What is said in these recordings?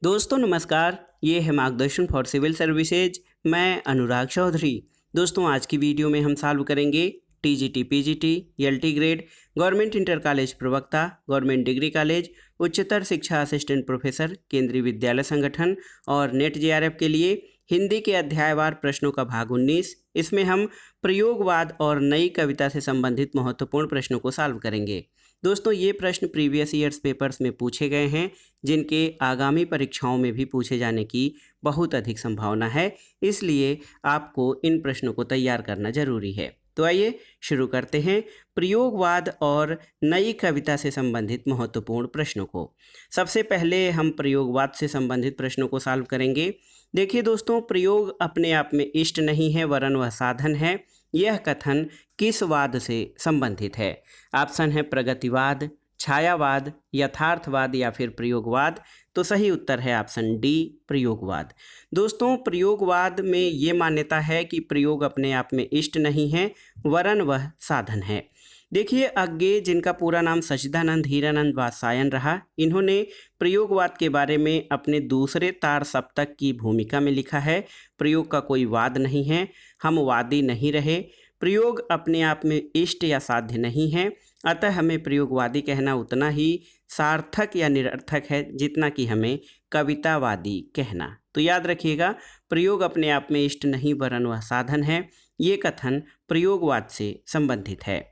दोस्तों नमस्कार। ये है मार्गदर्शन फॉर सिविल सर्विसेज। मैं अनुराग चौधरी। दोस्तों आज की वीडियो में हम सॉल्व करेंगे TGT, PGT, LT grade, government inter college प्रवक्ता, गवर्नमेंट डिग्री कॉलेज, उच्चतर शिक्षा असिस्टेंट प्रोफेसर, केंद्रीय विद्यालय संगठन और नेट जेआरएफ के लिए हिंदी के अध्यायवार प्रश्नों का भाग 19। इसमें हम प्रयोगवाद और नई कविता से संबंधित महत्वपूर्ण प्रश्नों को सॉल्व करेंगे। दोस्तों ये प्रश्न प्रीवियस ईयर्स पेपर्स में पूछे गए हैं, जिनके आगामी परीक्षाओं में भी पूछे जाने की बहुत अधिक संभावना है। इसलिए आपको इन प्रश्नों को तैयार करना जरूरी है। तो आइए शुरू करते हैं प्रयोगवाद और नई कविता से संबंधित महत्वपूर्ण प्रश्नों को। सबसे पहले हम प्रयोगवाद से संबंधित प्रश्नों को सॉल्व करेंगे। देखिए दोस्तों, प्रयोग अपने आप में इष्ट नहीं है वरन वह साधन है। यह कथन किस वाद से संबंधित है? ऑप्शन है प्रगतिवाद, छायावाद, यथार्थवाद या फिर प्रयोगवाद। तो सही उत्तर है ऑप्शन डी, प्रयोगवाद। दोस्तों प्रयोगवाद में ये मान्यता है कि प्रयोग अपने आप में इष्ट नहीं है वरन वह साधन है। देखिए अज्ञे, जिनका पूरा नाम सच्चिदानंद हीरानंद वात्स्यायन रहा, इन्होंने प्रयोगवाद के बारे में अपने दूसरे तार सप्तक की भूमिका में लिखा है, प्रयोग का कोई वाद नहीं है, हम वादी नहीं रहे, प्रयोग अपने आप में इष्ट या साध्य नहीं है, अतः हमें प्रयोगवादी कहना उतना ही सार्थक या निरर्थक है जितना कि हमें कवितावादी कहना। तो याद रखिएगा, प्रयोग अपने आप में इष्ट नहीं वरन वह साधन है, ये कथन प्रयोगवाद से संबंधित है।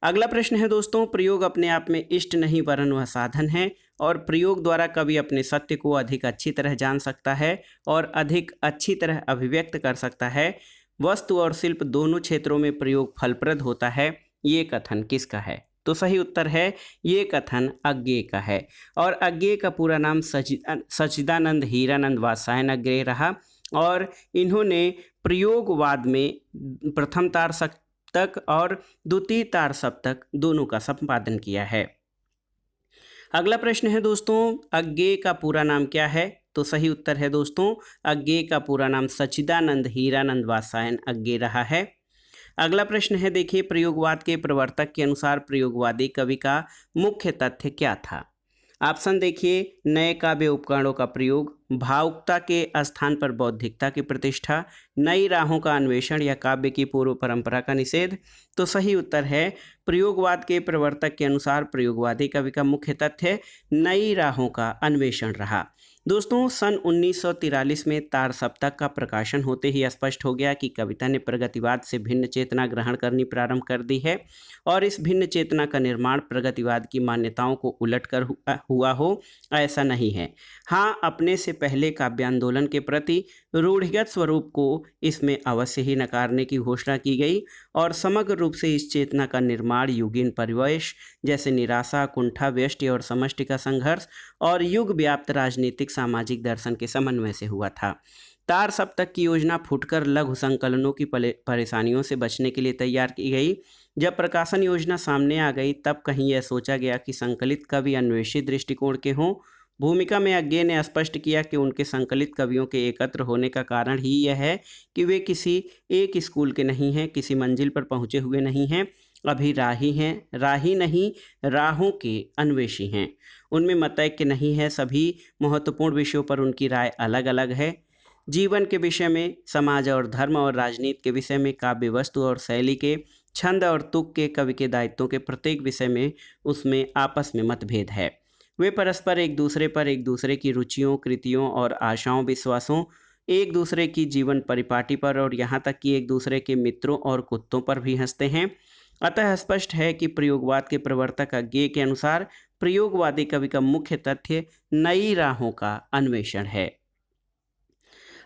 अगला प्रश्न है दोस्तों, प्रयोग अपने आप में इष्ट नहीं वरन वह साधन है और प्रयोग द्वारा कवि अपने सत्य को अधिक अच्छी तरह जान सकता है और अधिक अच्छी तरह अभिव्यक्त कर सकता है। वस्तु और शिल्प दोनों क्षेत्रों में प्रयोग फलप्रद होता है। ये कथन किसका है? तो सही उत्तर है ये कथन अज्ञेय का है और अज्ञेय का पूरा नाम सच्चिदानंद हीरानंद वात्स्यायन अज्ञेय रहा और इन्होंने प्रयोगवाद में प्रथम तार सप्तक और द्वितीय तार सप्तक दोनों का संपादन किया है। अगला प्रश्न है दोस्तों, अज्ञेय का पूरा नाम क्या है? तो सही उत्तर है दोस्तों, अज्ञेय का पूरा नाम सच्चिदानंद हीरानंद वात्स्यायन अज्ञेय रहा है। अगला प्रश्न है, देखिए प्रयोगवाद के प्रवर्तक के अनुसार प्रयोगवादी कवि का मुख्य तथ्य क्या था? ऑप्शन देखिए, नए काव्य उपकरणों का प्रयोग, भावुकता के स्थान पर बौद्धिकता की प्रतिष्ठा, नई राहों का अन्वेषण या काव्य की पूर्व परंपरा का निषेध। तो सही उत्तर है प्रयोगवाद के प्रवर्तक के अनुसार प्रयोगवादी कवि का मुख्य तथ्य नई राहों का अन्वेषण रहा। दोस्तों सन 1943 में तार सप्तक का प्रकाशन होते ही स्पष्ट हो गया कि कविता ने प्रगतिवाद से भिन्न चेतना ग्रहण करनी प्रारंभ कर दी है और इस भिन्न चेतना का निर्माण प्रगतिवाद की मान्यताओं को उलटकर हुआ हो, ऐसा नहीं है। हाँ, अपने से पहले काव्य आंदोलन के प्रति रूढ़िगत स्वरूप को इसमें अवश्य ही नकारने की घोषणा की गई और समग्र रूप से इस चेतना का निर्माण युगीन परिवेश जैसे निराशा, कुंठा, व्यष्टि और समष्टि का संघर्ष और युग व्याप्त राजनीतिक सामाजिक दर्शन के समन्वय से हुआ था। तार सप्तक की योजना फुटकर लघु संकलनों की परेशानियों से बचने के लिए तैयार की गई। जब प्रकाशन योजना सामने आ गई तब कहीं यह सोचा गया कि संकलित कवि अन्वेषी दृष्टिकोण के हों। भूमिका में अज्ञेय ने स्पष्ट किया कि उनके संकलित कवियों के एकत्र होने का कारण ही यह है कि वे किसी एक स्कूल के नहीं हैं, किसी मंजिल पर पहुंचे हुए नहीं हैं, अभी राही हैं, राही नहीं राहों के अन्वेषी हैं। उनमें मतैक्य नहीं है, सभी महत्वपूर्ण विषयों पर उनकी राय अलग अलग है। जीवन के विषय में, समाज और धर्म और राजनीति के विषय में, काव्य वस्तु और शैली के, छंद और तुक के, कवि के दायित्वों के प्रत्येक विषय में उसमें आपस में मतभेद है। वे परस्पर एक दूसरे की रुचियों, कृतियों और आशाओं, विश्वासों, एक दूसरे की जीवन परिपाटी पर और यहाँ तक कि एक दूसरे के मित्रों और कुत्तों पर भी हंसते हैं। अतः स्पष्ट है कि प्रयोगवाद के प्रवर्तक अज्ञेय के अनुसार प्रयोगवादी कवि का मुख्य तथ्य नई राहों का अन्वेषण है।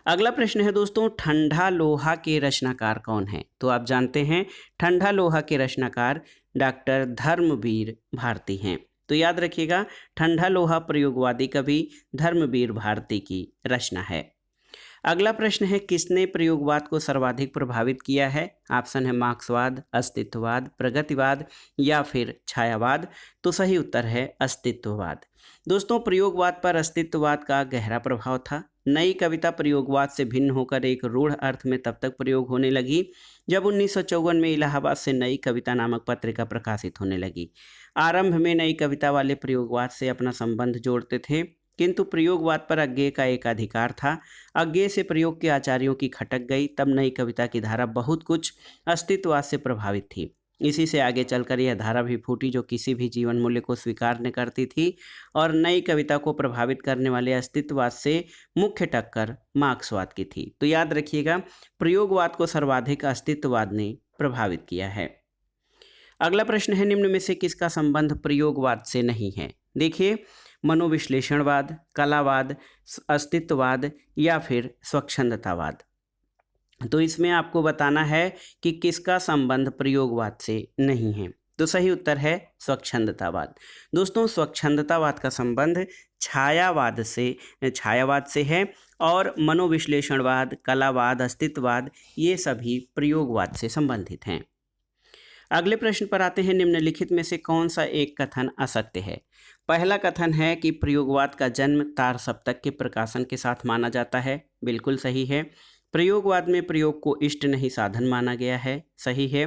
अगला प्रश्न है दोस्तों, ठंडा लोहा के रचनाकार कौन है? तो आप जानते हैं ठंडा लोहा के रचनाकार डॉक्टर धर्मवीर भारती हैं। तो याद रखिएगा, ठंडा लोहा प्रयोगवादी कवि धर्मवीर भारती की रचना है। अगला प्रश्न है, किसने प्रयोगवाद को सर्वाधिक प्रभावित किया है? ऑप्शन है मार्क्सवाद, अस्तित्ववाद, प्रगतिवाद या फिर छायावाद। तो सही उत्तर है अस्तित्ववाद। दोस्तों प्रयोगवाद पर अस्तित्ववाद का गहरा प्रभाव था। नई कविता प्रयोगवाद से भिन्न होकर एक रूढ़ अर्थ में तब तक प्रयोग होने लगी जब 1954 में इलाहाबाद से नई कविता नामक पत्रिका प्रकाशित होने लगी। आरंभ में नई कविता वाले प्रयोगवाद से अपना संबंध जोड़ते थे। किंतु प्रयोगवाद पर अज्ञेय का एक अधिकार था। अज्ञेय से प्रयोग के आचार्यों की खटक गई। तब नई कविता की धारा बहुत कुछ अस्तित्ववाद से प्रभावित थी। इसी से आगे चलकर यह धारा भी फूटी जो किसी भी जीवन मूल्य को स्वीकार न करती थी और नई कविता को प्रभावित करने वाले अस्तित्ववाद से मुख्य टक्कर मार्क्सवाद की थी। तो याद रखिएगा, प्रयोगवाद को सर्वाधिक अस्तित्ववाद ने प्रभावित किया है। अगला प्रश्न है, निम्न में से किसका संबंध प्रयोगवाद से नहीं है? देखिए, मनोविश्लेषणवाद, कलावाद, अस्तित्ववाद या फिर स्वच्छंदतावाद। तो इसमें आपको बताना है कि किसका संबंध प्रयोगवाद से नहीं है। तो सही उत्तर है स्वच्छंदतावाद। दोस्तों, स्वच्छंदतावाद का संबंध छायावाद से है और मनोविश्लेषणवाद, कलावाद, अस्तित्ववाद ये सभी प्रयोगवाद से संबंधित हैं। अगले प्रश्न पर आते हैं, निम्नलिखित में से कौन सा एक कथन असत्य है? पहला कथन है कि प्रयोगवाद का जन्म तार सप्तक के प्रकाशन के साथ माना जाता है। बिल्कुल सही है। प्रयोगवाद में प्रयोग को इष्ट नहीं साधन माना गया है। सही है।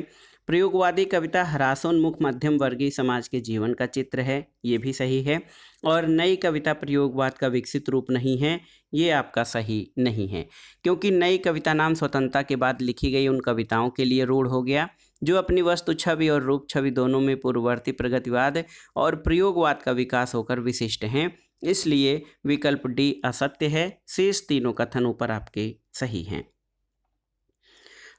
प्रयोगवादी कविता ह्रासोन्मुख मध्यम वर्गीय समाज के जीवन का चित्र है। ये भी सही है। और नई कविता प्रयोगवाद का विकसित रूप नहीं है। ये आपका सही नहीं है, क्योंकि नई कविता नाम स्वतंत्रता के बाद लिखी गई उन कविताओं के लिए रूढ़ हो गया जो अपनी वस्तु छवि और रूप छवि दोनों में पूर्ववर्ती प्रगतिवाद और प्रयोगवाद का विकास होकर विशिष्ट हैं। इसलिए विकल्प डी असत्य है। शेष तीनों कथन ऊपर आपके सही हैं।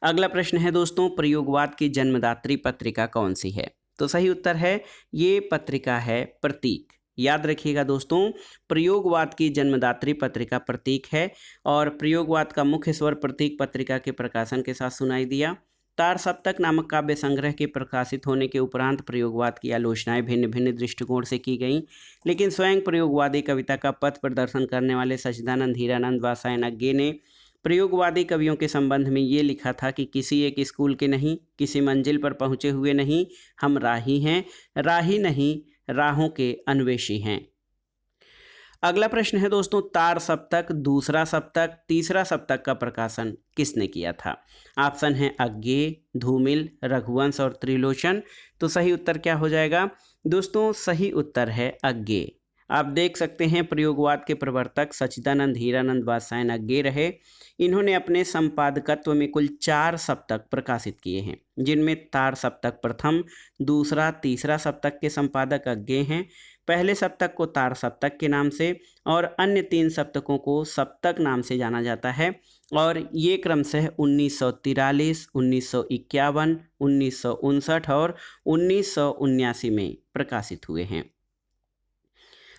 अगला प्रश्न है दोस्तों, प्रयोगवाद की जन्मदात्री पत्रिका कौन सी है? तो सही उत्तर है, ये पत्रिका है प्रतीक। याद रखिएगा दोस्तों, प्रयोगवाद की जन्मदात्री पत्रिका प्रतीक है और प्रयोगवाद का मुख्य स्वर प्रतीक पत्रिका के प्रकाशन के साथ सुनाई दिया। तार सप्तक नामक काव्य संग्रह के प्रकाशित होने के उपरांत प्रयोगवाद की आलोचनाएं भिन्न भिन्न दृष्टिकोण से की गईं, लेकिन स्वयं प्रयोगवादी कविता का पथ प्रदर्शन करने वाले सच्चिदानंद हीरानंद वात्स्यायन अज्ञेय ने प्रयोगवादी कवियों के संबंध में ये लिखा था कि किसी एक स्कूल के नहीं, किसी मंजिल पर पहुँचे हुए नहीं, हम राही हैं, राही नहीं राहों के अन्वेषी हैं। अगला प्रश्न है दोस्तों, तार सप्तक, दूसरा सप्तक, तीसरा सप्तक का प्रकाशन किसने किया था? ऑप्शन है अज्ञेय, धूमिल, रघुवंश और त्रिलोचन। तो सही उत्तर क्या हो जाएगा? दोस्तों, सही उत्तर है अज्ञेय। आप देख सकते हैं, प्रयोगवाद के प्रवर्तक सच्चिदानंद हीरानंद वात्स्यायन अज्ञेय रहे। इन्होंने अपने संपादकत्व में कुल 4 सप्तक प्रकाशित किए हैं, जिनमें तार सप्तक प्रथम, दूसरा, तीसरा सप्तक के संपादक अज्ञेय हैं। पहले सप्तक को तार सप्तक के नाम से और अन्य 3 सप्तकों को सप्तक नाम से जाना जाता है और ये क्रमशः 1943, 1951, 1959 और 1979 में प्रकाशित हुए हैं।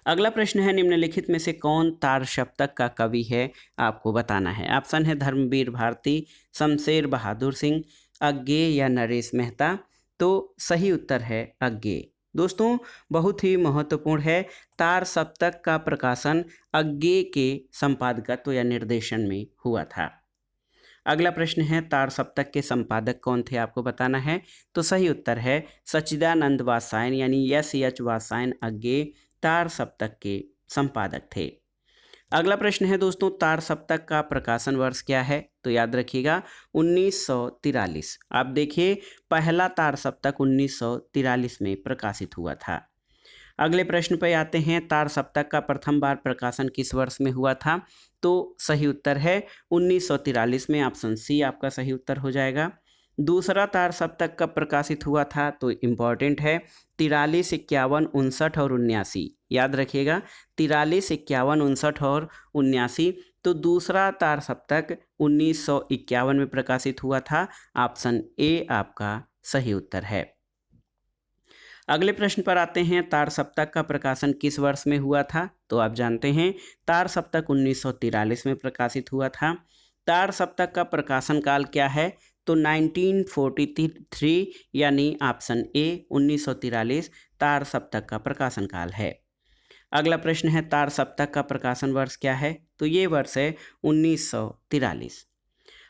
अगला प्रश्न है, निम्नलिखित में से कौन तार सप्तक का कवि है? आपको बताना है। ऑप्शन है धर्मवीर भारती, शमशेर बहादुर सिंह, अज्ञेय या नरेश मेहता। तो सही उत्तर है अज्ञेय। दोस्तों, बहुत ही महत्वपूर्ण है, तार सप्तक का प्रकाशन अज्ञेय के संपादकत्व या निर्देशन में हुआ था। अगला प्रश्न है, तार सप्तक के संपादक कौन थे? आपको बताना है। तो सही उत्तर है सच्चिदानंद वात्स्यायन यानी SH वात्स्यायन अज्ञेय तार सप्तक के संपादक थे। अगला प्रश्न है दोस्तों, तार सप्तक का प्रकाशन वर्ष क्या है? तो याद रखिएगा 1943। आप देखिए, पहला तार सप्तक 1943 में प्रकाशित हुआ था। अगले प्रश्न पर आते हैं, तार सप्तक का प्रथम बार प्रकाशन किस वर्ष में हुआ था? तो सही उत्तर है 1943 में। ऑप्शन सी आपका सही उत्तर हो जाएगा। दूसरा तार सप्तक कब प्रकाशित हुआ था? तो इम्पॉर्टेंट है 43, 51, 59 और 79। याद रखिएगा 43, 51, 59 और 79। तो दूसरा तार सप्तक 1951 में प्रकाशित हुआ था। ऑप्शन ए आपका सही उत्तर है। अगले प्रश्न पर आते हैं, तार सप्तक का प्रकाशन किस वर्ष में हुआ था? तो आप जानते हैं तार सप्तक 1943 में प्रकाशित हुआ था। तार सप्तक का प्रकाशन काल क्या है? तो 1943 यानी ऑप्शन ए 1943 तार सप्तक का प्रकाशन काल है। अगला प्रश्न है, तार सप्तक का प्रकाशन वर्ष क्या है? तो ये वर्ष है 1943।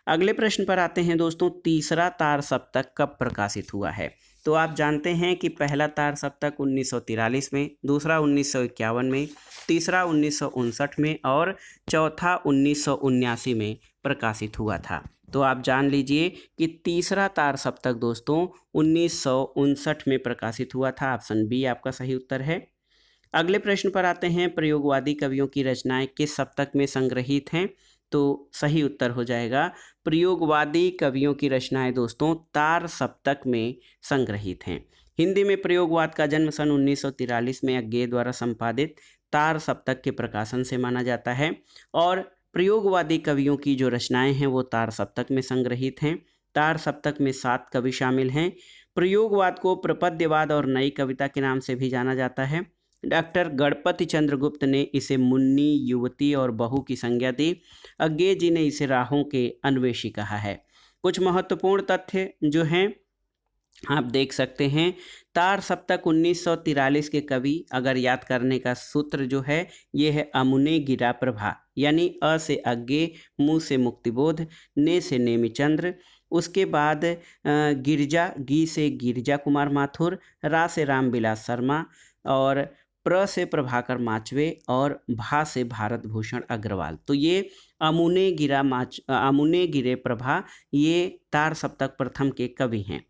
अगले प्रश्न पर आते हैं दोस्तों, तीसरा तार सप्तक कब प्रकाशित हुआ है? तो आप जानते हैं कि पहला तार सप्तक 1943 में, दूसरा 1951 में, तीसरा 1959 में और चौथा 1979 में प्रकाशित हुआ था। तो आप जान लीजिए कि तीसरा तार सप्तक दोस्तों 1959 में प्रकाशित हुआ था। ऑप्शन बी आपका सही उत्तर है। अगले प्रश्न पर आते हैं, प्रयोगवादी कवियों की रचनाएं किस सप्तक में संग्रहित हैं? तो सही उत्तर हो जाएगा प्रयोगवादी कवियों की रचनाएं दोस्तों तार सप्तक में संग्रहित हैं। हिंदी में प्रयोगवाद का जन्म सन 1943 में अज्ञे द्वारा संपादित तार सप्तक के प्रकाशन से माना जाता है और प्रयोगवादी कवियों की जो रचनाएं हैं वो तार सप्तक में संग्रहित हैं। तार सप्तक में 7 कवि शामिल हैं। प्रयोगवाद को प्रपद्यवाद और नई कविता के नाम से भी जाना जाता है। डॉक्टर गणपति चंद्रगुप्त ने इसे मुन्नी, युवती और बहू की संज्ञा दी। अज्ञे जी ने इसे राहों के अन्वेषी कहा है। कुछ महत्वपूर्ण तथ्य जो हैं आप देख सकते हैं। तार सप्तक 1943 के कवि, अगर याद करने का सूत्र जो है ये है अमुने गिरा प्रभा, यानी अ से अज्ञे, मु से मुक्तिबोध, ने से नेमिचंद्र, उसके बाद गिरजा, गी से गिरजा कुमार माथुर, रा से रामविलास शर्मा और प्र से प्रभाकर माचवे और भा से भारत भूषण अग्रवाल। तो ये अमुने गिरे प्रभा ये तार सप्तक प्रथम के कवि हैं।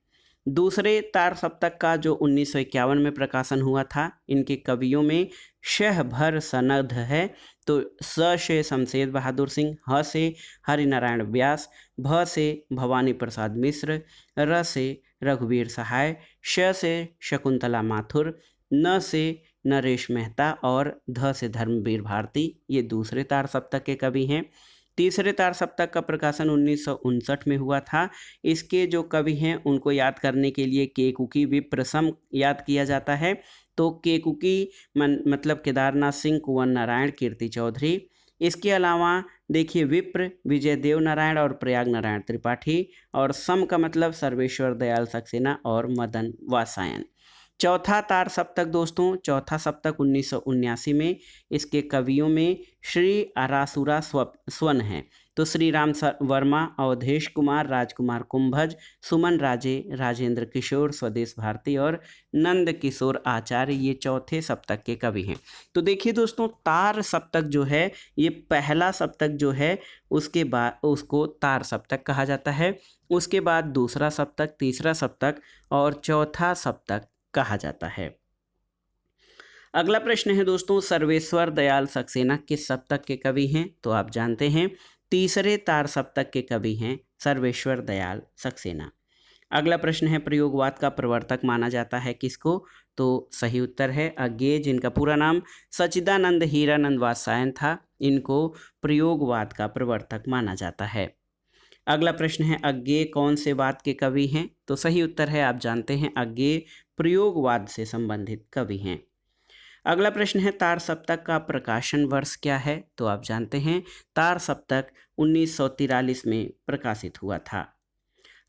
दूसरे तार सप्तक का जो 1951 में प्रकाशन हुआ था, इनके कवियों में शह भर सनद है। तो स से शमशेर बहादुर सिंह, ह से हरिनारायण व्यास, भ से भवानी प्रसाद मिश्र, र से रघुवीर सहाय, श से शकुंतला माथुर, न से नरेश मेहता और ध से धर्मवीर भारती। ये दूसरे तार सप्तक के कवि हैं। तीसरे तार सप्तक का प्रकाशन 1959 में हुआ था। इसके जो कवि हैं उनको याद करने के लिए केकुकी विप्रसम याद किया जाता है। तो केकुकी मतलब केदारनाथ सिंह, कुंवर नारायण, कीर्ति चौधरी। इसके अलावा देखिए विप्र विजय देव नारायण और प्रयाग नारायण त्रिपाठी, और सम का मतलब सर्वेश्वर दयाल सक्सेना और मदन वात्सायन। चौथा तार सप्तक दोस्तों, चौथा सप्तक 1979 में, इसके कवियों में श्री आरासुरा स्वन है। तो श्री राम वर्मा, अवधेश कुमार, राजकुमार कुंभज, सुमन राजे, राजेंद्र किशोर, स्वदेश भारती और नंद किशोर आचार्य ये चौथे सप्तक के कवि हैं। तो देखिए दोस्तों, तार सप्तक जो है ये पहला सप्तक जो है उसके बाद उसको तार सप्तक कहा जाता है। उसके बाद दूसरा सप्तक, तीसरा सप्तक और चौथा सप्तक कहा जाता है। अगला प्रश्न है दोस्तों, सर्वेश्वर दयाल सक्सेना किस सप्तक के कवि हैं? तो आप जानते हैं तीसरे तार सप्तक के कवि हैं सर्वेश्वर दयाल सक्सेना। अगला प्रश्न है, प्रयोगवाद का प्रवर्तक माना जाता है किसको? तो सही उत्तर है अज्ञे, जिनका पूरा नाम सच्चिदानंद हीरानंद वात्सायन था। इनको प्रयोगवाद का प्रवर्तक माना जाता है। अगला प्रश्न है, अज्ञे कौन से वाद के कवि हैं? तो सही उत्तर है आप जानते हैं अज्ञे प्रयोगवाद से संबंधित कवि हैं। अगला प्रश्न है, तार सप्तक का प्रकाशन वर्ष क्या है? तो आप जानते हैं तार सप्तक 1943 में प्रकाशित हुआ था।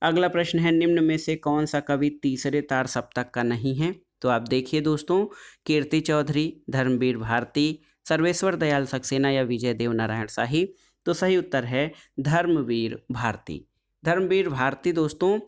अगला प्रश्न है, निम्न में से कौन सा कवि तीसरे तार सप्तक का नहीं है? तो आप देखिए दोस्तों, कीर्ति चौधरी, धर्मवीर भारती, सर्वेश्वर दयाल सक्सेना या विजय देव नारायण शाही। तो सही उत्तर है धर्मवीर भारती। धर्मवीर भारती दोस्तों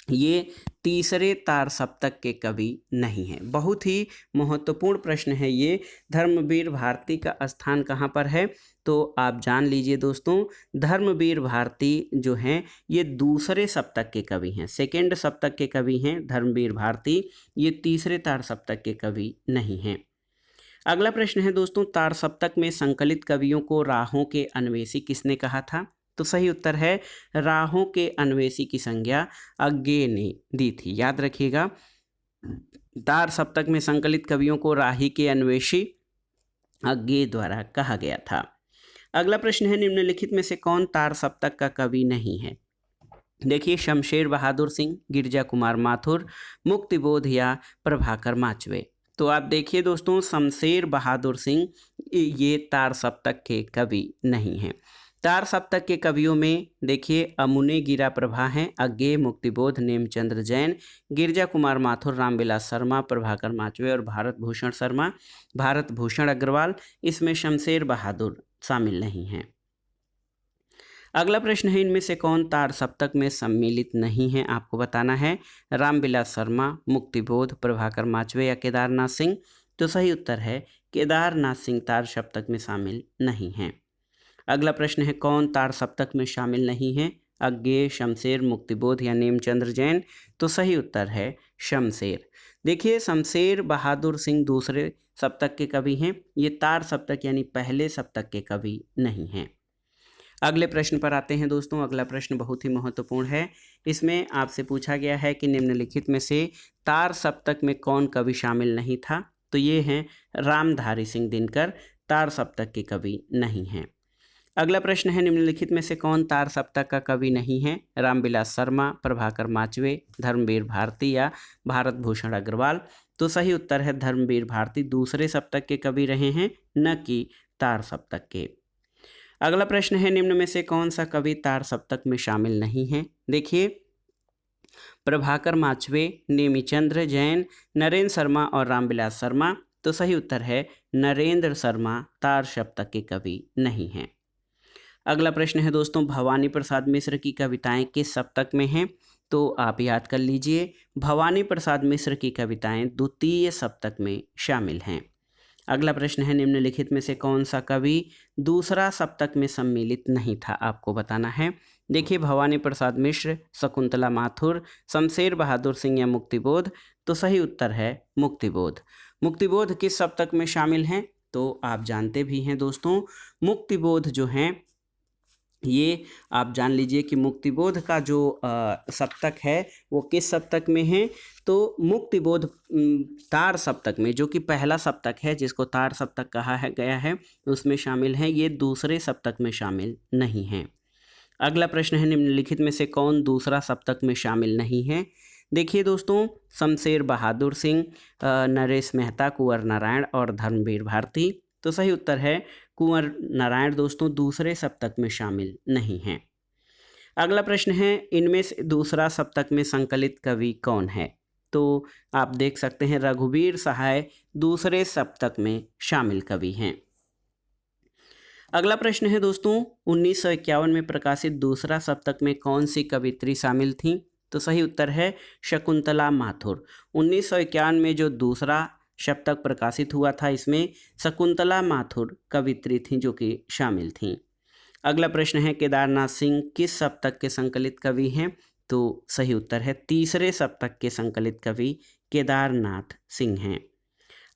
ये तीसरे तार सप्तक के कवि नहीं हैं। बहुत ही महत्वपूर्ण प्रश्न है ये। धर्मवीर भारती का स्थान कहाँ पर है? तो आप जान लीजिए दोस्तों, धर्मवीर भारती जो हैं ये दूसरे सप्तक के कवि हैं, सेकेंड सप्तक के कवि हैं धर्मवीर भारती। ये तीसरे तार सप्तक के कवि नहीं हैं। अगला प्रश्न है दोस्तों, तार सप्तक में संकलित कवियों को राहों के अन्वेषी किसने कहा था? तो सही उत्तर है राहों के अन्वेषी की संज्ञा अज्ञे ने दी थी। याद रखिएगा, तार सप्तक में संकलित कवियों को राही के अन्वेषी अज्ञे द्वारा कहा गया था। अगला प्रश्न है, निम्नलिखित में से कौन तार सप्तक का कवि नहीं है? देखिए, शमशेर बहादुर सिंह, गिरजा कुमार माथुर, मुक्तिबोध या प्रभाकर माचवे। तो आप देखिए दोस्तों, शमशेर बहादुर सिंह ये तार सप्तक के कवि नहीं हैं। तार सप्तक के कवियों में देखिए अमुने गिरा प्रभा हैं, अज्ञे, मुक्तिबोध, नेमचंद्र जैन, गिरजा कुमार माथुर, रामविलास शर्मा, प्रभाकर माचवे और भारत भूषण शर्मा, भारत भूषण अग्रवाल। इसमें शमशेर बहादुर शामिल नहीं हैं। अगला प्रश्न है, इनमें से कौन तार सप्तक में सम्मिलित नहीं है? आपको बताना है रामविलास शर्मा, मुक्तिबोध, प्रभाकर माचवे या केदारनाथ सिंह। तो सही उत्तर है केदारनाथ सिंह तार सप्तक में शामिल नहीं हैं। अगला प्रश्न है, कौन तार सप्तक में शामिल नहीं है? अज्ञे, शमशेर, मुक्तिबोध या नेमचंद्र जैन। तो सही उत्तर है शमशेर। देखिए शमशेर बहादुर सिंह दूसरे सप्तक के कवि हैं, ये तार सप्तक यानी पहले सप्तक के कवि नहीं हैं। अगले प्रश्न पर आते हैं दोस्तों। अगला प्रश्न बहुत ही महत्वपूर्ण है। इसमें आपसे पूछा गया है कि निम्नलिखित में से तार सप्तक में कौन कवि शामिल नहीं था? तो ये हैं रामधारी सिंह दिनकर, तार सप्तक के कवि नहीं हैं। अगला प्रश्न है निम्नलिखित में से कौन तार सप्तक का कवि नहीं है? रामविलास शर्मा, प्रभाकर माचवे, धर्मवीर भारती या भारत भूषण अग्रवाल। तो सही उत्तर है धर्मवीर भारती दूसरे सप्तक के कवि रहे हैं, न कि तार सप्तक के। अगला प्रश्न है निम्न में से कौन सा कवि तार सप्तक में शामिल नहीं है? देखिए प्रभाकर माचवे, नेमीचंद्र जैन, नरेंद्र शर्मा और रामविलास शर्मा। तो सही उत्तर है नरेंद्र शर्मा तार सप्तक के कवि नहीं हैं। अगला प्रश्न है दोस्तों, भवानी प्रसाद मिश्र की कविताएं किस सप्तक में हैं? तो आप याद कर लीजिए, भवानी प्रसाद मिश्र की कविताएं द्वितीय सप्तक में शामिल हैं। अगला प्रश्न है निम्नलिखित में से कौन सा कवि दूसरा सप्तक में सम्मिलित नहीं था? आपको बताना है। देखिए भवानी प्रसाद मिश्र, शकुंतला माथुर, शमशेर बहादुर सिंह या मुक्तिबोध। तो सही उत्तर है मुक्तिबोध। मुक्तिबोध किस सप्तक में शामिल हैं? तो आप जानते भी हैं दोस्तों, मुक्तिबोध जो हैं ये आप जान लीजिए कि मुक्तिबोध का जो सप्तक है वो किस सप्तक में है? तो मुक्तिबोध तार सप्तक में, जो कि पहला सप्तक है जिसको तार सप्तक कहा है गया है, उसमें शामिल है। ये दूसरे सप्तक में शामिल नहीं है। अगला प्रश्न है निम्नलिखित में से कौन दूसरा सप्तक में शामिल नहीं है? देखिए दोस्तों, शमशेर बहादुर सिंह, नरेश मेहता, कुंवर नारायण और धर्मवीर भारती। तो सही उत्तर है कुंवर नारायण दोस्तों दूसरे सप्तक में शामिल नहीं हैं। अगला प्रश्न है इनमें से दूसरा सप्तक में संकलित कवि कौन है? तो आप देख सकते हैं रघुवीर सहाय दूसरे सप्तक में शामिल कवि हैं। अगला प्रश्न है दोस्तों, 1951 में प्रकाशित दूसरा सप्तक में कौन सी कवित्री शामिल थीं? तो सही उत्तर है शकुंतला माथुर। 1951 में जो दूसरा सप्तक प्रकाशित हुआ था, इसमें शकुंतला माथुर कवित्री थीं जो कि शामिल थीं। अगला प्रश्न है केदारनाथ सिंह किस सप्तक के संकलित कवि हैं? तो सही उत्तर है तीसरे सप्तक के संकलित कवि केदारनाथ सिंह हैं।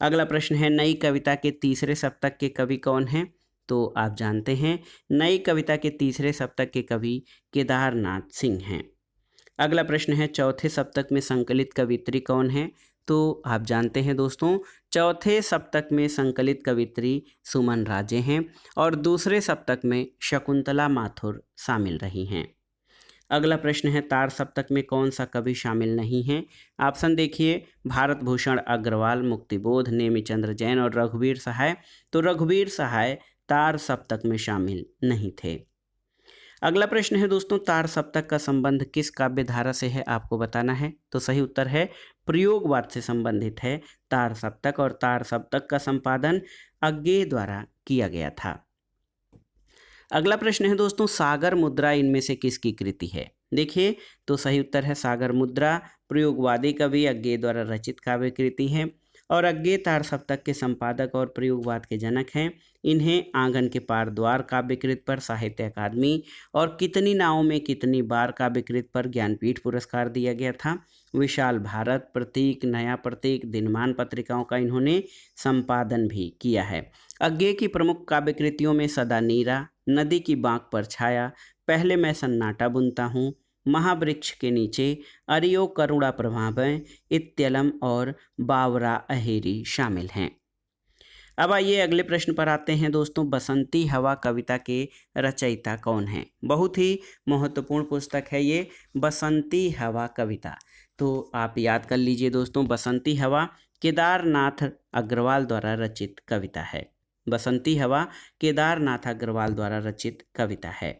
अगला प्रश्न है नई कविता के तीसरे सप्तक के कवि कौन हैं? तो आप जानते हैं नई कविता के तीसरे सप्तक के कवि केदारनाथ सिंह हैं। अगला प्रश्न है चौथे सप्तक में संकलित कवित्री कौन है? तो आप जानते हैं दोस्तों चौथे सप्तक में संकलित कवित्री सुमन राजे हैं और दूसरे सप्तक में शकुंतला माथुर शामिल रही हैं। अगला प्रश्न है तार सप्तक में कौन सा कवि शामिल नहीं है? ऑप्शन देखिए भारत भूषण अग्रवाल, मुक्तिबोध, नेमीचंद्र जैन और रघुवीर सहाय। तो रघुवीर सहाय तार सप्तक में शामिल नहीं थे। अगला प्रश्न है दोस्तों तार सप्तक का संबंध किस काव्य धारा से है? आपको बताना है। तो सही उत्तर है प्रयोगवाद से संबंधित है तार सप्तक और तार सप्तक का संपादन अज्ञेय द्वारा किया गया था। अगला प्रश्न है दोस्तों सागर मुद्रा इनमें से किसकी कृति है? देखिए तो सही उत्तर है सागर मुद्रा प्रयोगवादी कवि अज्ञेय द्वारा रचित काव्य कृति है और अज्ञेय तार सप्तक के संपादक और प्रयोगवाद के जनक हैं। इन्हें आंगन के पार द्वार काव्यकृत पर साहित्य अकादमी और कितनी नावों में कितनी बार काव्यकृत पर ज्ञानपीठ पुरस्कार दिया गया था। विशाल भारत, प्रतीक, नया प्रतीक, दिनमान पत्रिकाओं का इन्होंने संपादन भी किया है। अज्ञेय की प्रमुख काव्यकृतियों में सदा नीरा, नदी की बांक पर छाया, पहले मैं सन्नाटा बुनता हूँ, महावृक्ष के नीचे, अरियो करुणा प्रभावें, इत्यलम और बावरा अहेरी शामिल हैं। अब आइए अगले प्रश्न पर आते हैं दोस्तों बसंती हवा कविता के रचयिता कौन हैं? बहुत ही महत्वपूर्ण पुस्तक है ये बसंती हवा कविता। तो आप याद कर लीजिए दोस्तों बसंती हवा केदारनाथ अग्रवाल द्वारा रचित कविता है। बसंती हवा केदारनाथ अग्रवाल द्वारा रचित कविता है।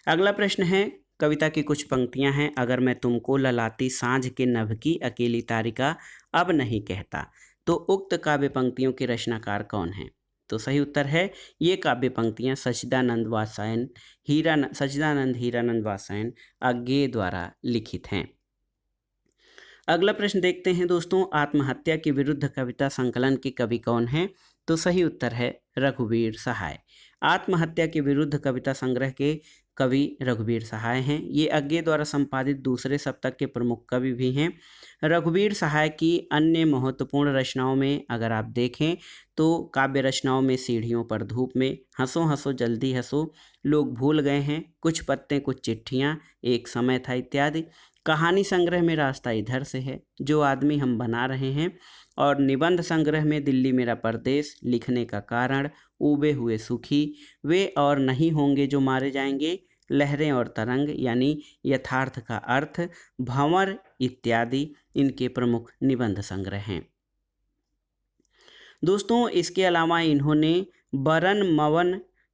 अगला प्रश्न है कविता की कुछ पंक्तियां हैं। अगर मैं तुमको ललाती सांझ के नभ की अकेली तारिका अब नहीं कहता। तो उक्त काव्य पंक्तियों के रचनाकार कौन हैं? तो सही उत्तर है ये काव्य पंक्तियां सच्चिदानंद हीरानंद वात्स्यायन अज्ञेय द्वारा लिखित हैं। अगला प्रश्न देखते हैं दोस्तों आत्महत्या के विरुद्ध कविता संकलन के कवि कौन हैं? तो सही उत्तर है रघुवीर सहाय। आत्महत्या के विरुद्ध कविता संग्रह के कवि रघुवीर सहाय हैं। ये अज्ञे द्वारा संपादित दूसरे सप्तक के प्रमुख कवि भी हैं। रघुवीर सहाय की अन्य महत्वपूर्ण रचनाओं में अगर आप देखें तो काव्य रचनाओं में सीढ़ियों पर धूप में, हंसो हंसो जल्दी हंसो, लोग भूल गए हैं, कुछ पत्ते कुछ चिट्ठियाँ, एक समय था इत्यादि। कहानी संग्रह में रास्ता इधर से है, जो आदमी हम बना रहे हैं, और निबंध संग्रह में दिल्ली मेरा परदेश, लिखने का कारण, उबे हुए सुखी, वे और नहीं होंगे जो मारे जाएंगे, लहरें और तरंग यानी यथार्थ का अर्थ, भंवर इत्यादि इनके प्रमुख निबंध संग्रह हैं। दोस्तों इसके अलावा इन्होंने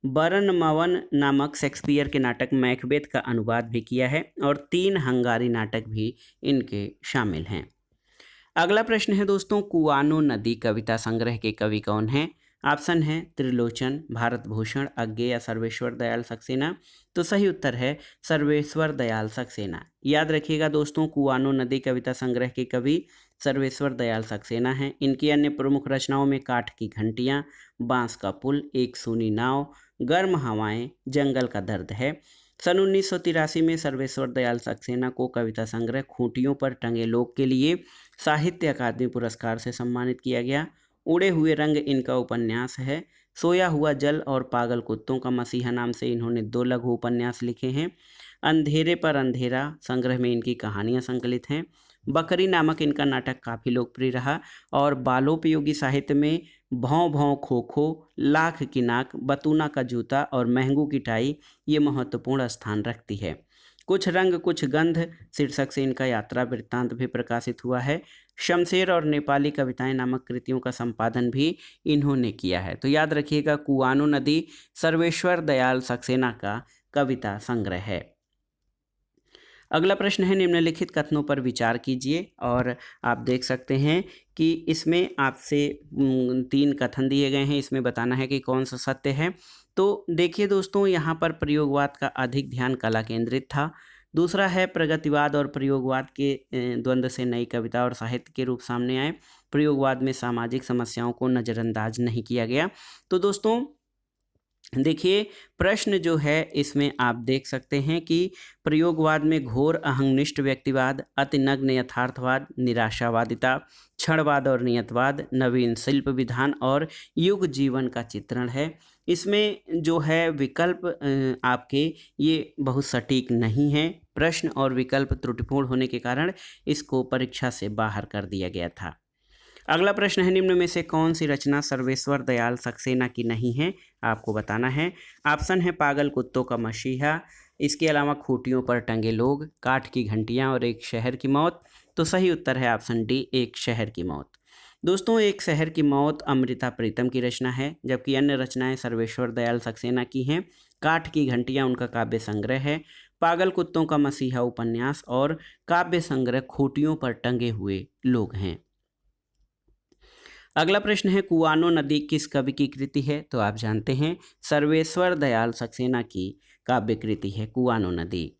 बरन मवन नामक शेक्सपियर के नाटक मैकबेथ का अनुवाद भी किया है और 3 हंगारी नाटक भी इनके शामिल हैं। अगला प्रश्न है दोस्तों, कुआनो नदी कविता संग्रह के कवि कौन हैं? ऑप्शन है त्रिलोचन, भारत भूषण, अज्ञे या सर्वेश्वर दयाल सक्सेना। तो सही उत्तर है सर्वेश्वर दयाल सक्सेना। याद रखिएगा दोस्तों, कुआनो नदी कविता संग्रह के कवि सर्वेश्वर दयाल सक्सेना हैं। इनकी अन्य प्रमुख रचनाओं में काठ की घंटियाँ, बांस का पुल, एक सूनी नाव, गर्म हवाएं, जंगल का दर्द है। सन 1983 में सर्वेश्वर दयाल सक्सेना को कविता संग्रह खूंटियों पर टंगे लोग के लिए साहित्य अकादमी पुरस्कार से सम्मानित किया गया। उड़े हुए रंग इनका उपन्यास है। सोया हुआ जल और पागल कुत्तों का मसीहा नाम से इन्होंने 2 लघु उपन्यास लिखे हैं। अंधेरे पर अंधेरा संग्रह में इनकी कहानियां संकलित हैं। बकरी नामक इनका नाटक काफ़ी लोकप्रिय रहा और बालोपयोगी साहित्य में भौं भौं खो खो, लाख की नाक, बतूना का जूता और महंगू की टाई ये महत्वपूर्ण स्थान रखती है। कुछ रंग कुछ गंध शीर्षक से इनका यात्रा वृत्तांत भी प्रकाशित हुआ है। शमशेर और नेपाली कविताएं नामक कृतियों का संपादन भी इन्होंने किया है। तो याद रखिएगा, कुआनो नदी सर्वेश्वर दयाल सक्सेना का कविता संग्रह है। अगला प्रश्न है, निम्नलिखित कथनों पर विचार कीजिए और आप देख सकते हैं कि इसमें आपसे 3 कथन दिए गए हैं। इसमें बताना है कि कौन सा सत्य है। तो देखिए दोस्तों, यहाँ पर प्रयोगवाद का अधिक ध्यान कला केंद्रित था। दूसरा है प्रगतिवाद और प्रयोगवाद के द्वंद्व से नई कविता और साहित्य के रूप सामने आए। प्रयोगवाद में सामाजिक समस्याओं को नज़रअंदाज नहीं किया गया। तो दोस्तों देखिए, प्रश्न जो है इसमें आप देख सकते हैं कि प्रयोगवाद में घोर अहंनिष्ठ व्यक्तिवाद, अतिनग्न यथार्थवाद, निराशावादिता, क्षणवाद और नियतवाद, नवीन शिल्प विधान और युग जीवन का चित्रण है। इसमें जो है विकल्प आपके ये बहुत सटीक नहीं है। प्रश्न और विकल्प त्रुटिपूर्ण होने के कारण इसको परीक्षा से बाहर कर दिया गया था। अगला प्रश्न है, निम्न में से कौन सी रचना सर्वेश्वर दयाल सक्सेना की नहीं है? आपको बताना है। ऑप्शन है पागल कुत्तों का मसीहा, इसके अलावा खूंटियों पर टंगे लोग, काठ की घंटियां और एक शहर की मौत। तो सही उत्तर है ऑप्शन डी, एक शहर की मौत। दोस्तों एक शहर की मौत अमृता प्रीतम की रचना है, जबकि अन्य रचनाएं सर्वेश्वर दयाल सक्सेना की हैं। काठ की घंटियां उनका काव्य संग्रह है। पागल कुत्तों का मसीहा उपन्यास और काव्य संग्रह खूंटियों पर टंगे हुए लोग हैं। अगला प्रश्न है, कुआनो नदी किस कवि की कृति है? तो आप जानते हैं सर्वेश्वर दयाल सक्सेना की काव्य कृति है कुआनो नदी।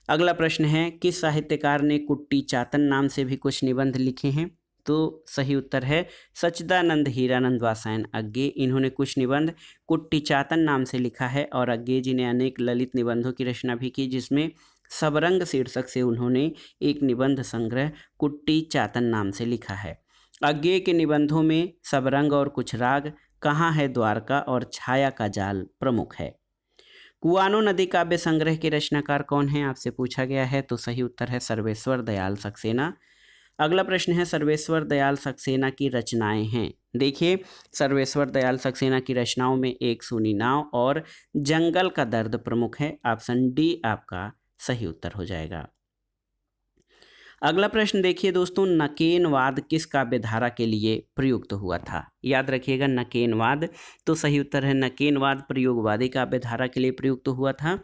अगला प्रश्न है, किस साहित्यकार ने कुट्टी चातन नाम से भी कुछ निबंध लिखे हैं? तो सही उत्तर है सच्चिदानंद हीरानंद वात्स्यायन अज्ञे। इन्होंने कुछ निबंध कुट्टी चातन नाम से लिखा है और अज्ञे जी ने अनेक ललित निबंधों की रचना भी की, जिसमें सबरंग शीर्षक से उन्होंने एक निबंध संग्रह कुट्टी चातन नाम से लिखा है। अज्ञे के निबंधों में सबरंग और कुछ राग, कहाँ है द्वारका और छाया का जाल प्रमुख है। कुआनो नदी काव्य संग्रह के रचनाकार कौन हैं? आपसे पूछा गया है। तो सही उत्तर है सर्वेश्वर दयाल सक्सेना। अगला प्रश्न है, सर्वेश्वर दयाल सक्सेना की रचनाएं हैं। देखिए, सर्वेश्वर दयाल सक्सेना की रचनाओं में एक सूनी नाव और जंगल का दर्द प्रमुख है। ऑप्शन डी आपका सही उत्तर हो जाएगा। अगला प्रश्न देखिए दोस्तों, नकेनवाद किस काव्यधारा के लिए प्रयुक्त हुआ था? याद रखिएगा नकेनवाद। तो सही उत्तर है नकेनवाद प्रयोगवादी काव्यधारा के लिए प्रयुक्त हुआ था।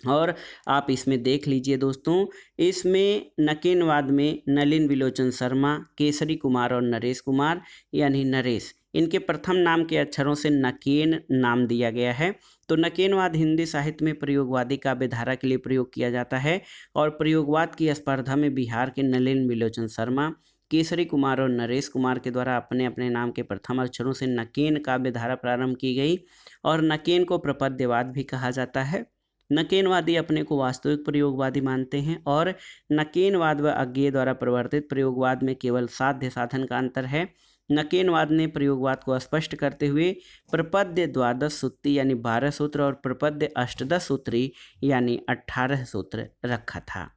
और आप इसमें देख लीजिए दोस्तों, इसमें नकेनवाद में नलिन विलोचन शर्मा, केसरी कुमार और नरेश कुमार यानी नरेश, इनके प्रथम नाम के अक्षरों से नकेन नाम दिया गया है। तो नकेनवाद हिंदी साहित्य में प्रयोगवादी काव्यधारा के लिए प्रयोग किया जाता है और प्रयोगवाद की स्पर्धा में बिहार के नलिन विलोचन शर्मा, केसरी कुमार और नरेश कुमार के द्वारा अपने अपने नाम के प्रथम अक्षरों से नकेन काव्यधारा प्रारंभ की गई और नकेन को प्रपद्यवाद भी कहा जाता है। नकेनवादी अपने को वास्तविक प्रयोगवादी मानते हैं और नकेनवाद व अज्ञेय द्वारा प्रवर्तित प्रयोगवाद में केवल साध्य साधन का अंतर है। नकेनवाद ने प्रयोगवाद को स्पष्ट करते हुए प्रपद्य द्वादश सूत्री यानी 12 सूत्र और प्रपद्य अष्टदश सूत्री यानी 18 सूत्र रखा था।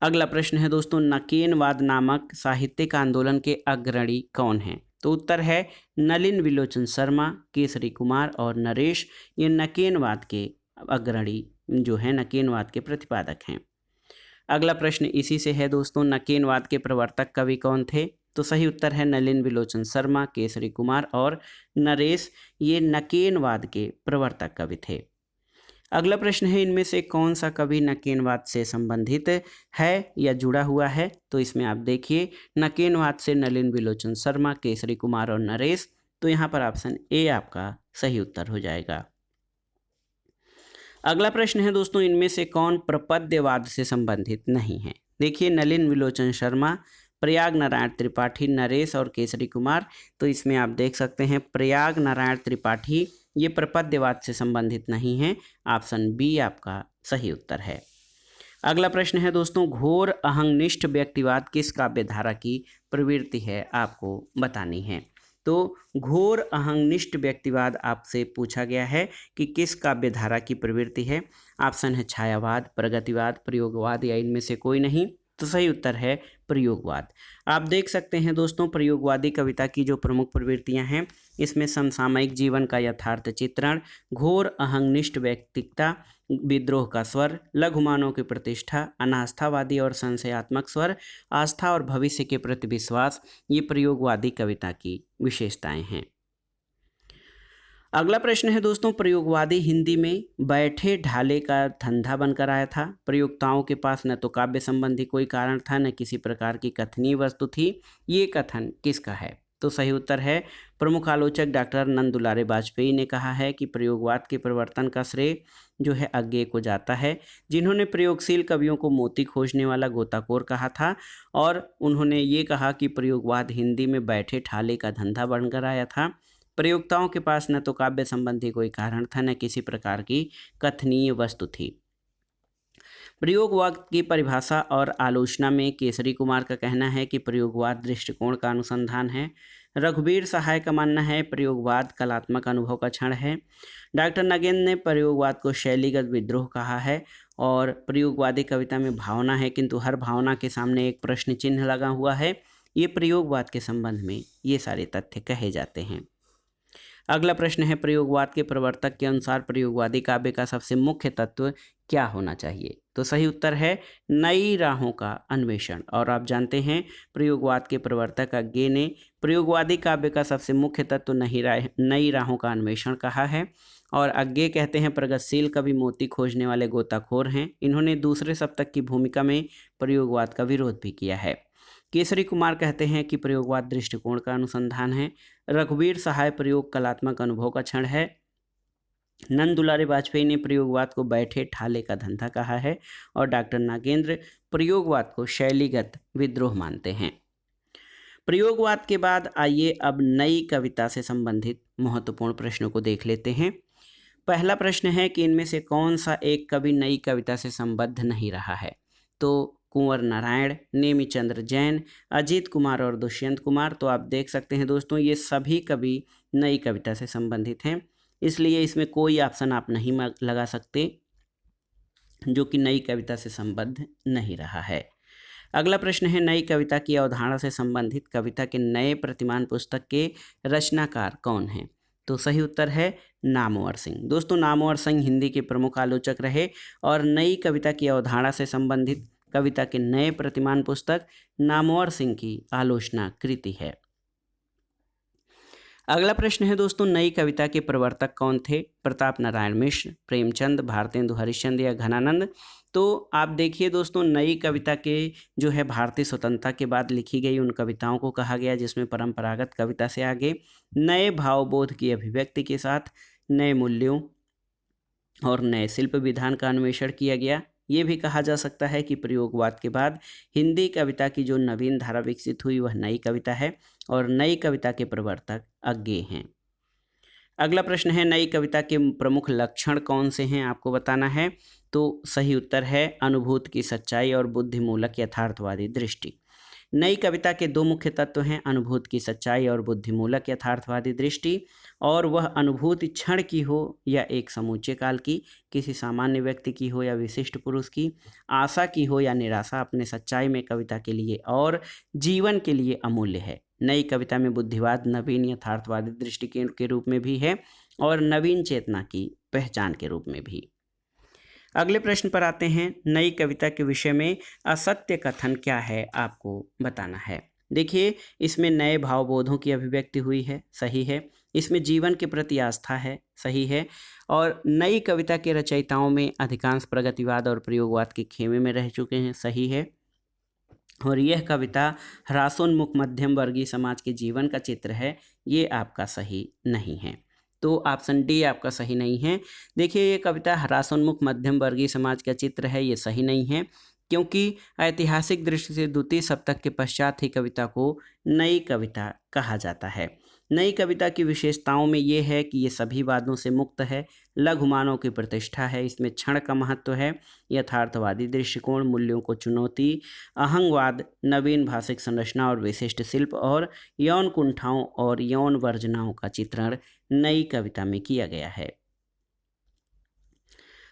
अगला प्रश्न है दोस्तों, नकेनवाद नामक साहित्यिक आंदोलन के अग्रणी कौन हैं? तो उत्तर है नलिन विलोचन शर्मा, केसरी कुमार और नरेश। ये नकेनवाद के अग्रणी जो है नकेनवाद के प्रतिपादक हैं। अगला प्रश्न इसी से है दोस्तों, नकेनवाद के प्रवर्तक कवि कौन थे? तो सही उत्तर है नलिन विलोचन शर्मा, केसरी कुमार और नरेश। ये नकेनवाद के प्रवर्तक कवि थे। अगला प्रश्न है, इनमें से कौन सा कवि नकेनवाद से संबंधित है या जुड़ा हुआ है? तो इसमें आप देखिए नकेनवाद से नलिन विलोचन शर्मा, केसरी कुमार और नरेश। तो यहाँ पर ऑप्शन ए आपका सही उत्तर हो जाएगा। अगला प्रश्न है दोस्तों, इनमें से कौन प्रपद्यवाद से संबंधित नहीं है? देखिए नलिन विलोचन शर्मा, प्रयाग नारायण त्रिपाठी, नरेश और केसरी कुमार। तो इसमें आप देख सकते हैं प्रयाग नारायण त्रिपाठी ये प्रपद्यवाद से संबंधित नहीं है। ऑप्शन बी आपका सही उत्तर है। अगला प्रश्न है दोस्तों, घोर अहंनिष्ठ व्यक्तिवाद किस काव्यधारा की प्रवृत्ति है? आपको बतानी है। तो घोर अहंनिष्ठ व्यक्तिवाद आपसे पूछा गया है कि किस काव्यधारा की प्रवृत्ति है। ऑप्शन है छायावाद, प्रगतिवाद, प्रयोगवाद या इनमें से कोई नहीं। तो सही उत्तर है प्रयोगवाद। आप देख सकते हैं दोस्तों प्रयोगवादी कविता की जो प्रमुख प्रवृत्तियां हैं, इसमें समसामयिक जीवन का यथार्थ चित्रण, घोर अहंनिष्ठ व्यक्तिकता, विद्रोह का स्वर, लघुमानों की प्रतिष्ठा, अनास्थावादी और संशयात्मक स्वर, आस्था और भविष्य के प्रति विश्वास, ये प्रयोगवादी कविता की विशेषताएं हैं। अगला प्रश्न है दोस्तों, प्रयोगवादी हिंदी में बैठे ढाले का धंधा बनकर आया था। प्रयोक्ताओं के पास न तो काव्य संबंधी कोई कारण था, न किसी प्रकार की कथनीय वस्तु थी। ये कथन किसका है? तो सही उत्तर है प्रमुख आलोचक डॉक्टर नंद दुलारे वाजपेयी ने कहा है कि प्रयोगवाद के प्रवर्तन का श्रेय जो है अज्ञेय को जाता है, जिन्होंने प्रयोगशील कवियों को मोती खोजने वाला गोताखोर कहा था। और उन्होंने ये कहा कि प्रयोगवाद हिंदी में बैठे ठाले का धंधा बनकर आया था। प्रयोक्ताओं के पास न तो काव्य संबंधी कोई कारण था, न किसी प्रकार की कथनीय वस्तु थी। प्रयोगवाद की परिभाषा और आलोचना में केसरी कुमार का कहना है कि प्रयोगवाद दृष्टिकोण का अनुसंधान है। रघुवीर सहाय का मानना है प्रयोगवाद कलात्मक अनुभव का क्षण है। डॉक्टर नगेंद्र ने प्रयोगवाद को शैलीगत विद्रोह कहा है। और प्रयोगवादी कविता में भावना है, किंतु हर भावना के सामने एक प्रश्न चिन्ह लगा हुआ है। ये प्रयोगवाद के संबंध में ये सारे तथ्य कहे जाते हैं। अगला प्रश्न है, प्रयोगवाद के प्रवर्तक के अनुसार प्रयोगवादी काव्य का सबसे मुख्य तत्व क्या होना चाहिए? तो सही उत्तर है नई राहों का अन्वेषण। और आप जानते हैं प्रयोगवाद के प्रवर्तक अज्ञेय ने प्रयोगवादी काव्य का सबसे मुख्य तत्व नई राहों का अन्वेषण कहा है। और अज्ञेय कहते हैं प्रगतिशील कवि मोती खोजने वाले गोताखोर हैं। इन्होंने दूसरे सप्तक की भूमिका में प्रयोगवाद का विरोध भी किया है। केसरी कुमार कहते हैं कि प्रयोगवाद दृष्टिकोण का अनुसंधान है। रघुवीर सहाय प्रयोग कलात्मक अनुभव का क्षण है। नंद दुलारे वाजपेयी ने प्रयोगवाद को बैठे ठाले का धंधा कहा है। और डॉक्टर नागेंद्र प्रयोगवाद को शैलीगत विद्रोह मानते हैं। प्रयोगवाद के बाद आइए अब नई कविता से संबंधित महत्वपूर्ण प्रश्नों को देख लेते हैं। पहला प्रश्न है कि इनमें से कौन सा एक कवि नई कविता से संबद्ध नहीं रहा है? तो कुंवर नारायण, नेमीचंद्र जैन, अजीत कुमार और दुष्यंत कुमार। तो आप देख सकते हैं दोस्तों ये सभी कवि नई कविता से संबंधित हैं, इसलिए इसमें कोई ऑप्शन आप नहीं लगा सकते जो कि नई कविता से संबद्ध नहीं रहा है। अगला प्रश्न है, नई कविता की अवधारणा से संबंधित कविता के नए प्रतिमान पुस्तक के रचनाकार कौन हैं? तो सही उत्तर है नामवर सिंह। दोस्तों नामवर सिंह हिंदी के प्रमुख आलोचक रहे और नई कविता की अवधारणा से संबंधित कविता के नए प्रतिमान पुस्तक नामवर सिंह की आलोचना कृति है। अगला प्रश्न है दोस्तों, नई कविता के प्रवर्तक कौन थे? प्रताप नारायण मिश्र, प्रेमचंद, भारतेंदु हरिश्चंद्र या घनानंद? तो आप देखिए दोस्तों नई कविता के जो है भारतीय स्वतंत्रता के बाद लिखी गई उन कविताओं को कहा गया जिसमें परंपरागत कविता से आगे नए भावबोध की अभिव्यक्ति के साथ नए मूल्यों और नए शिल्प विधान का अन्वेषण किया गया। ये भी कहा जा सकता है कि प्रयोगवाद के बाद हिंदी कविता की जो नवीन धारा विकसित हुई वह नई कविता है और नई कविता के प्रवर्तक अज्ञेय हैं। अगला प्रश्न है नई कविता के प्रमुख लक्षण कौन से हैं, आपको बताना है। तो सही उत्तर है अनुभूति की सच्चाई और बुद्धिमूलक यथार्थवादी दृष्टि। नई कविता के दो मुख्य तत्व हैं, अनुभूति की सच्चाई और बुद्धिमूलक यथार्थवादी दृष्टि। और वह अनुभूति क्षण की हो या एक समूचे काल की, किसी सामान्य व्यक्ति की हो या विशिष्ट पुरुष की, आशा की हो या निराशा, अपने सच्चाई में कविता के लिए और जीवन के लिए अमूल्य है। नई कविता में बुद्धिवाद नवीन यथार्थवादी दृष्टिकोण के रूप में भी है और नवीन चेतना की पहचान के रूप में भी। अगले प्रश्न पर आते हैं। नई कविता के विषय में असत्य कथन क्या है, आपको बताना है। देखिए, इसमें नए भावबोधों की अभिव्यक्ति हुई है, सही है। इसमें जीवन के प्रति आस्था है, सही है। और नई कविता के रचयिताओं में अधिकांश प्रगतिवाद और प्रयोगवाद के खेमे में रह चुके हैं, सही है। और यह कविता ह्रासोन्मुख मध्यम वर्गीय समाज के जीवन का चित्र है, ये आपका सही नहीं है। तो ऑप्शन डी आपका सही नहीं है। देखिए, ये कविता ह्रासोन्मुख मध्यम वर्गीय समाज का चित्र है, ये सही नहीं है, क्योंकि ऐतिहासिक दृष्टि से द्वितीय शतक के पश्चात ही कविता को नई कविता कहा जाता है। नई कविता की विशेषताओं में ये है कि ये सभी वादों से मुक्त है, लघु मानव की प्रतिष्ठा है, इसमें क्षण का महत्व है, यथार्थवादी दृष्टिकोण, मूल्यों को चुनौती, अहंगवाद, नवीन भाषिक संरचना और विशिष्ट शिल्प और यौन कुंठाओं और यौन वर्जनाओं का चित्रण नई कविता में किया गया है।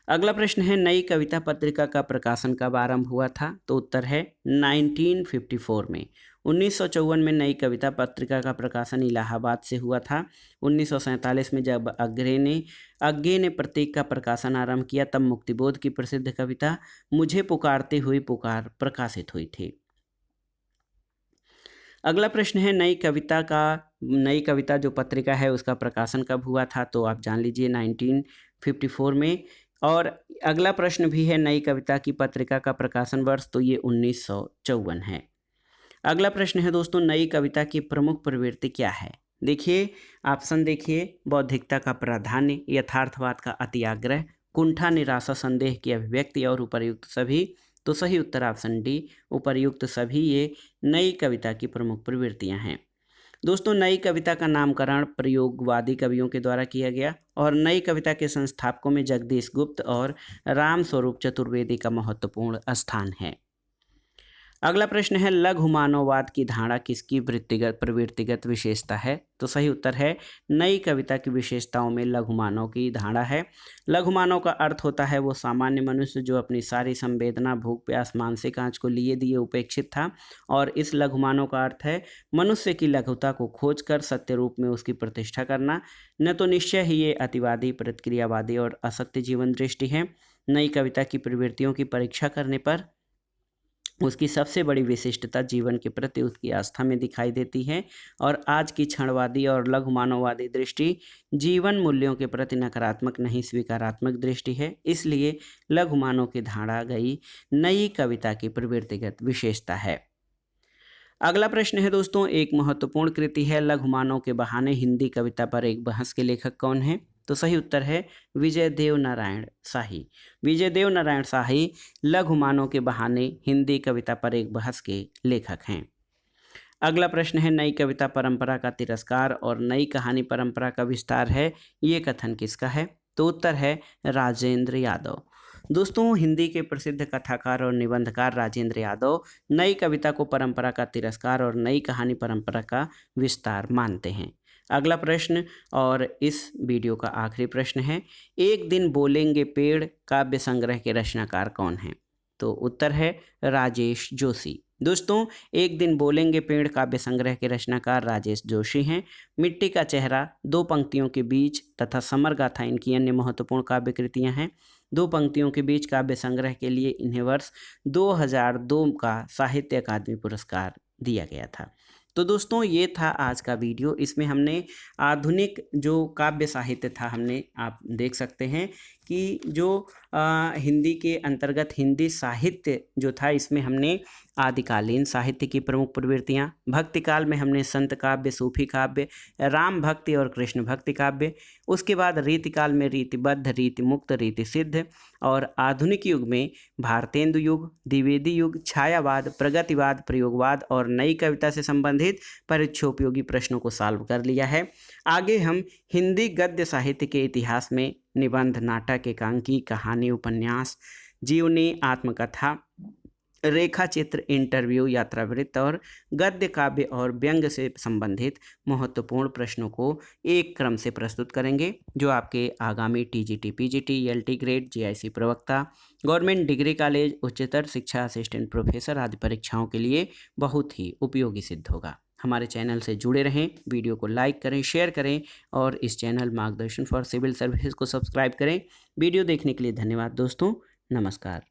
अगला प्रश्न है नई कविता पत्रिका का प्रकाशन कब आरंभ हुआ था। तो उत्तर है 1954 में। 1954 में नई कविता पत्रिका का प्रकाशन इलाहाबाद से हुआ था। 1947 में जब अग्गे ने प्रतीक का प्रकाशन आरंभ किया, तब मुक्तिबोध की प्रसिद्ध कविता मुझे पुकारते हुई पुकार प्रकाशित हुई थी। अगला प्रश्न है नई कविता जो पत्रिका है उसका प्रकाशन कब हुआ था। तो आप जान लीजिए 1954 में। और अगला प्रश्न भी है नई कविता की पत्रिका का प्रकाशन वर्ष, तो ये 1954 है। अगला प्रश्न है दोस्तों नई कविता की प्रमुख प्रवृत्ति क्या है। देखिए, ऑप्शन देखिए, बौद्धिकता का प्राधान्य, यथार्थवाद का अतिआग्रह, कुंठा, निराशा, संदेह की अभिव्यक्ति और उपर्युक्त सभी। तो सही उत्तर ऑप्शन डी, उपर्युक्त सभी ये नई कविता की प्रमुख प्रवृत्तियां हैं। दोस्तों, नई कविता का नामकरण प्रयोगवादी कवियों के द्वारा किया गया और नई कविता के संस्थापकों में जगदीश गुप्त और रामस्वरूप चतुर्वेदी का महत्वपूर्ण स्थान है। अगला प्रश्न है लघु मानववाद की धारणा किसकी प्रवृत्तिगत विशेषता है। तो सही उत्तर है नई कविता की विशेषताओं में लघु मानव की धारणा है। लघु मानव का अर्थ होता है वो सामान्य मनुष्य जो अपनी सारी संवेदना, भूख, प्यास, मानसिक आंच को लिए दिए उपेक्षित था। और इस लघु मानव का अर्थ है मनुष्य की लघुता को खोज कर सत्य रूप में उसकी प्रतिष्ठा करना। न तो निश्चय ही ये अतिवादी, प्रतिक्रियावादी और असत्य जीवन दृष्टि है। नई कविता की प्रवृत्तियों की परीक्षा करने पर उसकी सबसे बड़ी विशिष्टता जीवन के प्रति उसकी आस्था में दिखाई देती है। और आज की क्षणवादी और लघु मानववादी दृष्टि जीवन मूल्यों के प्रति नकारात्मक नहीं स्वीकारात्मक दृष्टि है। इसलिए लघु मानव की धारणा गई नई कविता की प्रवृत्तिगत विशेषता है। अगला प्रश्न है दोस्तों एक महत्वपूर्ण कृति है लघु मानव के बहाने हिंदी कविता पर एक बहस के लेखक कौन है। तो सही उत्तर है विजय देव नारायण शाही। विजय देव नारायण शाही लघु मानव के बहाने हिंदी कविता पर एक बहस के लेखक हैं। अगला प्रश्न है नई कविता परंपरा का तिरस्कार और नई कहानी परंपरा का विस्तार है, ये कथन किसका है। तो उत्तर है राजेंद्र यादव। दोस्तों, हिंदी के प्रसिद्ध कथाकार और निबंधकार राजेंद्र यादव नई कविता को परंपरा का तिरस्कार और नई कहानी परंपरा का विस्तार मानते हैं। अगला प्रश्न और इस वीडियो का आखिरी प्रश्न है एक दिन बोलेंगे पेड़ काव्य संग्रह के रचनाकार कौन हैं। तो उत्तर है राजेश जोशी। दोस्तों, एक दिन बोलेंगे पेड़ काव्य संग्रह के रचनाकार राजेश जोशी हैं। मिट्टी का चेहरा, दो पंक्तियों के बीच तथा समर गाथा इनकी अन्य महत्वपूर्ण काव्य कृतियाँ हैं। दो पंक्तियों के बीच काव्य संग्रह के लिए इन्हें वर्ष 2002 का साहित्य अकादमी पुरस्कार दिया गया था। तो दोस्तों, ये था आज का वीडियो। इसमें हमने आधुनिक जो काव्य साहित्य था हमने, आप देख सकते हैं कि जो हिंदी के अंतर्गत हिंदी साहित्य जो था इसमें हमने आदिकालीन साहित्य की प्रमुख प्रवृत्तियाँ। भक्ति काल में हमने संत काव्य, सूफी काव्य, राम भक्ति और कृष्ण भक्ति काव्य। उसके बाद रीति काल में रीतिबद्ध, रीति मुक्त, रीति सिद्ध। और आधुनिक युग में भारतेंदु युग, द्विवेदी युग, छायावाद, प्रगतिवाद, प्रयोगवाद और नई कविता से संबंधित परीक्षोपयोगी प्रश्नों को सॉल्व कर लिया है। आगे हम हिंदी गद्य साहित्य के इतिहास में निबंध, नाटक, एकांकी, कहानी, उपन्यास, जीवनी, आत्मकथा, रेखा चित्र, इंटरव्यू, यात्रावृत्त और गद्य काव्य और व्यंग्य से संबंधित महत्वपूर्ण प्रश्नों को एक क्रम से प्रस्तुत करेंगे, जो आपके आगामी TGT, PGT, LT grade, JIC प्रवक्ता, गवर्नमेंट डिग्री कॉलेज, उच्चतर शिक्षा असिस्टेंट प्रोफेसर आदि परीक्षाओं के लिए बहुत ही उपयोगी सिद्ध होगा। हमारे चैनल से जुड़े रहें, वीडियो को लाइक करें, शेयर करें और इस चैनल मार्गदर्शन फॉर सिविल सर्विसेज को सब्सक्राइब करें। वीडियो देखने के लिए धन्यवाद दोस्तों, नमस्कार।